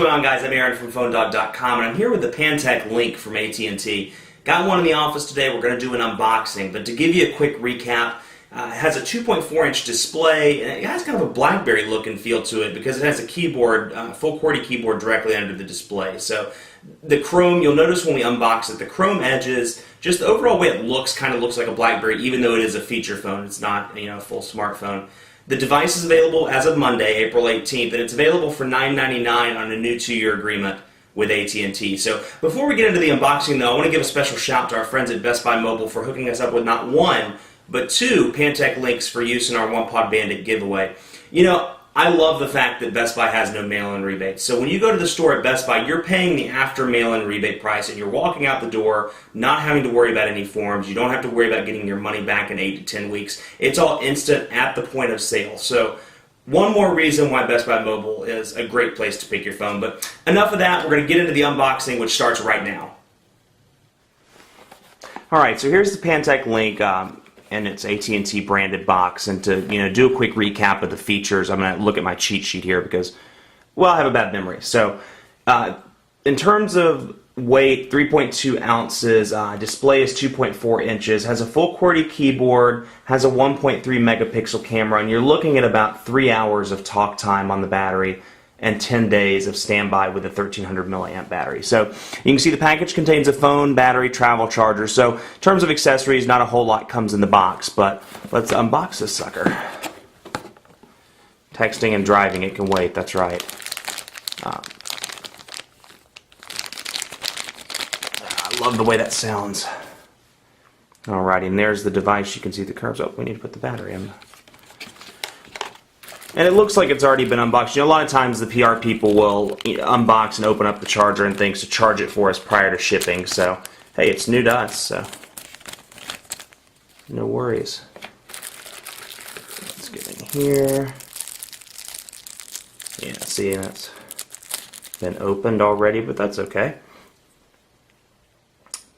going on, guys? I'm Aaron from PhoneDog.com, and I'm here with the Pantech Link from AT&T. Got one in the office today. We're going to do an unboxing, but to give you a quick recap, it has a 2.4-inch display, and it has kind of a BlackBerry look and feel to it because it has a keyboard, full QWERTY keyboard directly under the display. So the chrome, you'll notice when we unbox it, the chrome edges, just the overall way it looks, kind of looks like a BlackBerry, even though it is a feature phone. It's not, a full smartphone. The device is available as of Monday, April 18th, and it's available for $9.99 on a new 2-year agreement with AT&T. So before we get into the unboxing, though, I want to give a special shout to our friends at Best Buy Mobile for hooking us up with not one, but 2 Pantech links for use in our One Pod Bandit giveaway. I love the fact that Best Buy has no mail-in rebates. So when you go to the store at Best Buy, you're paying the after mail-in rebate price, and you're walking out the door not having to worry about any forms. You don't have to worry about getting your money back in 8 to 10 weeks. It's all instant at the point of sale. So one more reason why Best Buy Mobile is a great place to pick your phone. But enough of that. We're going to get into the unboxing, which starts right now. All right, so here's the Pantech Link. And its AT&T branded box, and to do a quick recap of the features, I'm going to look at my cheat sheet here because, well, I have a bad memory. So in terms of weight, 3.2 ounces, display is 2.4 inches, has a full QWERTY keyboard, has a 1.3 megapixel camera, and you're looking at about 3 hours of talk time on the battery and 10 days of standby with a 1300 milliamp battery. So you can see the package contains a phone, battery, travel charger. So in terms of accessories, not a whole lot comes in the box, but let's unbox this sucker. Texting and driving, it can wait, that's right. I love the way that sounds. Alrighty, and there's the device. You can see the curves. Oh, we need to put the battery in. And it looks like it's already been unboxed. A lot of times the PR people will unbox and open up the charger and things to charge it for us prior to shipping. So, hey, it's new to us, so no worries. Let's get in here. Yeah, see, that's been opened already, but that's okay.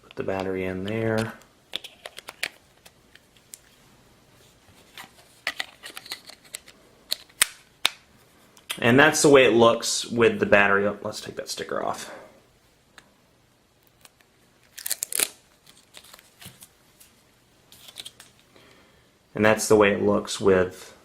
Put the battery in there. And that's the way it looks with the battery. Oh, let's take that sticker off. And that's the way it looks with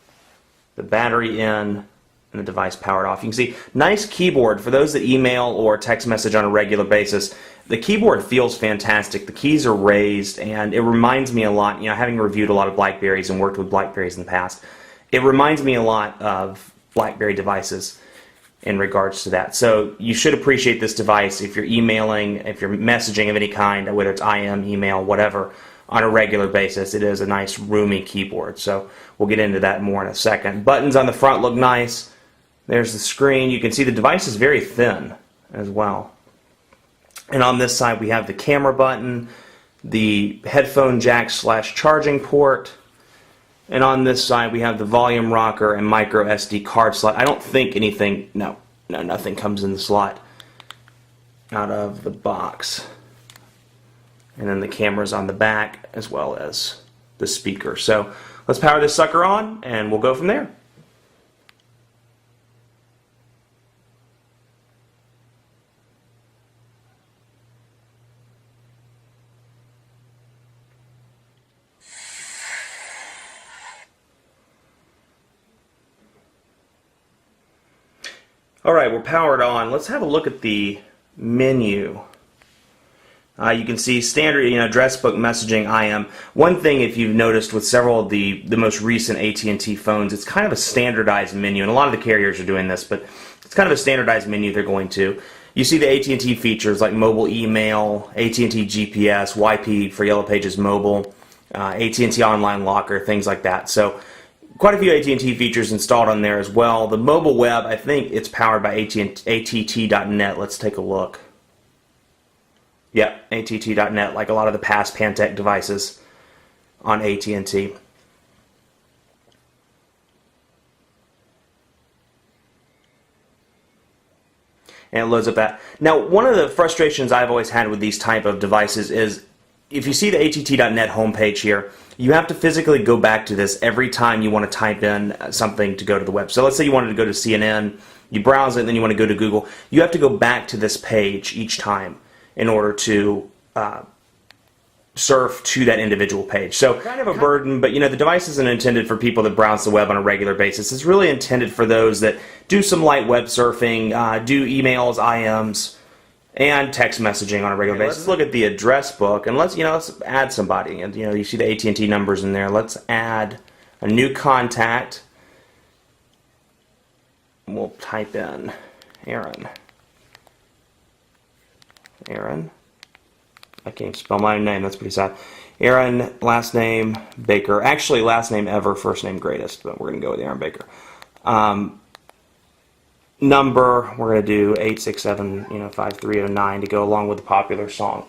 the battery in and the device powered off. You can see, nice keyboard. For those that email or text message on a regular basis, the keyboard feels fantastic. The keys are raised, and it reminds me a lot, having reviewed a lot of BlackBerries and worked with BlackBerries in the past, it reminds me a lot of BlackBerry devices in regards to that. So you should appreciate this device if you're emailing, if you're messaging of any kind, whether it's IM, email, whatever, on a regular basis. It is a nice roomy keyboard. So we'll get into that more in a second. Buttons on the front look nice. There's the screen. You can see the device is very thin as well. And on this side we have the camera button, the headphone jack / charging port. And on this side we have the volume rocker and micro SD card slot. I don't think anything, no, nothing comes in the slot out of the box. And then the camera's on the back as well as the speaker. So let's power this sucker on and we'll go from there. Alright, we're powered on. Let's have a look at the menu. You can see standard, address book, messaging, IM. One thing, if you've noticed with several of the most recent AT&T phones, it's kind of a standardized menu, and a lot of the carriers are doing this, but it's kind of a standardized menu they're going to. You see the AT&T features like mobile email, AT&T GPS, YP for Yellow Pages Mobile, AT&T Online Locker, things like that. So quite a few AT&T features installed on there as well. The mobile web, I think it's powered by att.net. Let's take a look. Yep, att.net, like a lot of the past Pantech devices on AT&T. And it loads up that. Now, one of the frustrations I've always had with these type of devices is if you see the att.net homepage here, you have to physically go back to this every time you want to type in something to go to the web. So let's say you wanted to go to CNN, you browse it, and then you want to go to Google, you have to go back to this page each time in order to surf to that individual page. So kind of a burden, but the device isn't intended for people that browse the web on a regular basis. It's really intended for those that do some light web surfing, do emails, IMs, and text messaging on a regular basis. Let's look at the address book, and let's add somebody. And you see the AT&T numbers in there. Let's add a new contact. We'll type in Aaron. I can't spell my own name, that's pretty sad. Aaron, last name Baker. Actually, last name ever, first name greatest, but we're going to go with Aaron Baker. Number, we're going to do 867-5309 to go along with the popular song.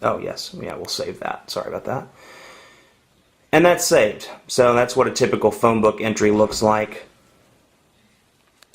Oh, yes. Yeah, we'll save that. Sorry about that. And that's saved. So that's what a typical phone book entry looks like.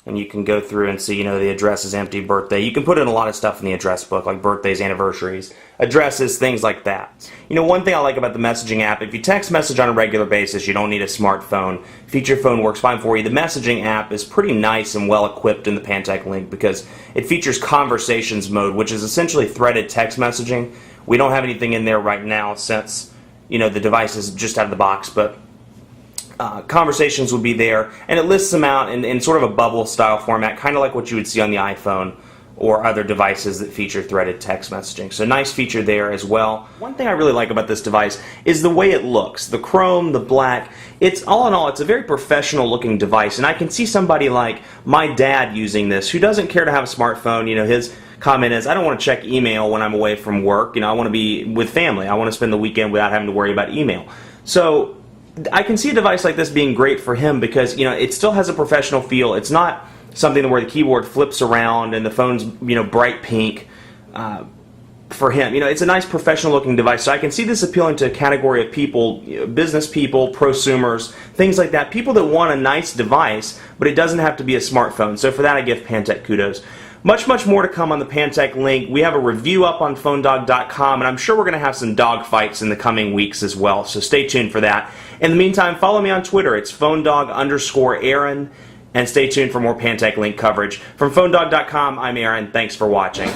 And you can go through and see, the address is empty, birthday. You can put in a lot of stuff in the address book, like birthdays, anniversaries, addresses, things like that. One thing I like about the messaging app, if you text message on a regular basis, you don't need a smartphone. Feature phone works fine for you. The messaging app is pretty nice and well equipped in the Pantech link because it features conversations mode, which is essentially threaded text messaging. We don't have anything in there right now since, the device is just out of the box, but conversations would be there, and it lists them out in sort of a bubble style format, kind of like what you would see on the iPhone or other devices that feature threaded text messaging. So nice feature there as well. One thing I really like about this device is the way it looks. The chrome, the black, it's all in all, it's a very professional looking device, and I can see somebody like my dad using this who doesn't care to have a smartphone. His comment is, I don't want to check email when I'm away from work. I want to be with family. I want to spend the weekend without having to worry about email. So I can see a device like this being great for him because, it still has a professional feel. It's not something where the keyboard flips around and the phone's, bright pink. For him, it's a nice professional looking device. So I can see this appealing to a category of people, business people, prosumers, things like that. People that want a nice device, but it doesn't have to be a smartphone. So for that, I give Pantech kudos. Much more to come on the Pantech link. We have a review up on phonedog.com, and I'm sure we're going to have some dog fights in the coming weeks as well, so stay tuned for that. In the meantime, follow me on Twitter. It's phonedog_Aaron, and stay tuned for more Pantech link coverage. From phonedog.com, I'm Aaron. Thanks for watching.